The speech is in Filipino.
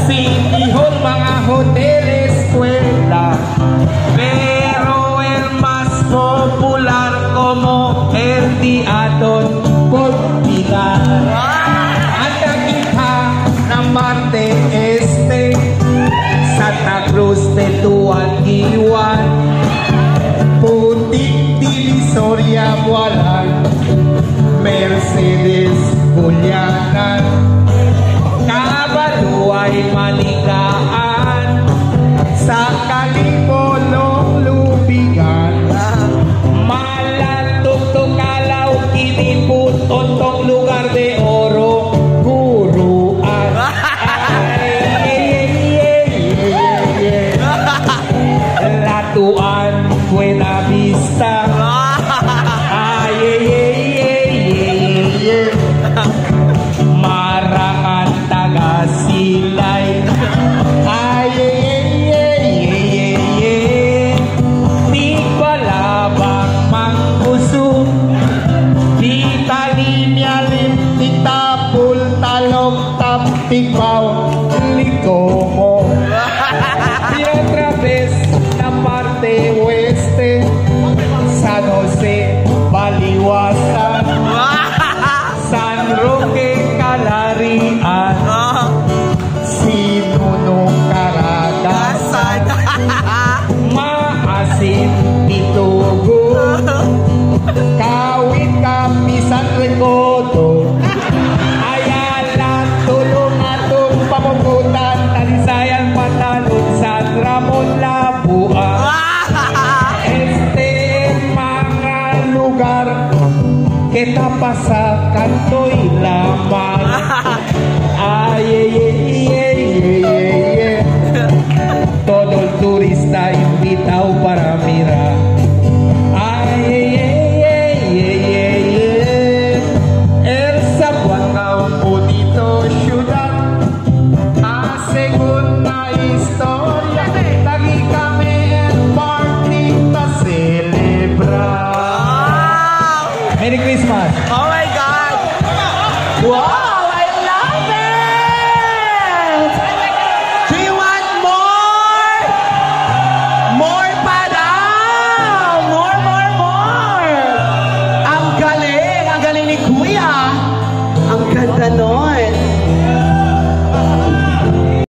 City Hall, mga hotel, eskwela, pero el más popular como el Teatro Popular. At nakita ng Marte Este, Santa Cruz de Tuangiwan, Putik, Divisoria, Bualan, Mercedes, Bulyanan, Kabaluay, Maligaan, sa Kalipolong, Lubigan, Malatugtog, Kalaw, Kiniput, Tontong, Lugar de Oro, Guruan. Latuan, Buena Vista, Marangan, Tagasilay, Tigbalabang, Mangkuso, Italinya, Itapul, Talong, Taptigbaw, Ligomo. Y otra vez la parte oeste, San José, Baliwasan, San Roque, Calarian, Sinunong, Caragasan, Maasin, Pitugo, Kawit, Kapisan, Recodo, Ayala, Tulong, Atong, Pamukutan, Talisayan, Patalon, San Ramon, Labuan. Mga lugar kita pasa kantoy lamang. Todo el turista invitado para mirar. El Zamboanga, un bonito ciudad. Segunda historia, lagi kami en party pa celebrar. Merry Christmas! Oh my God! Wow!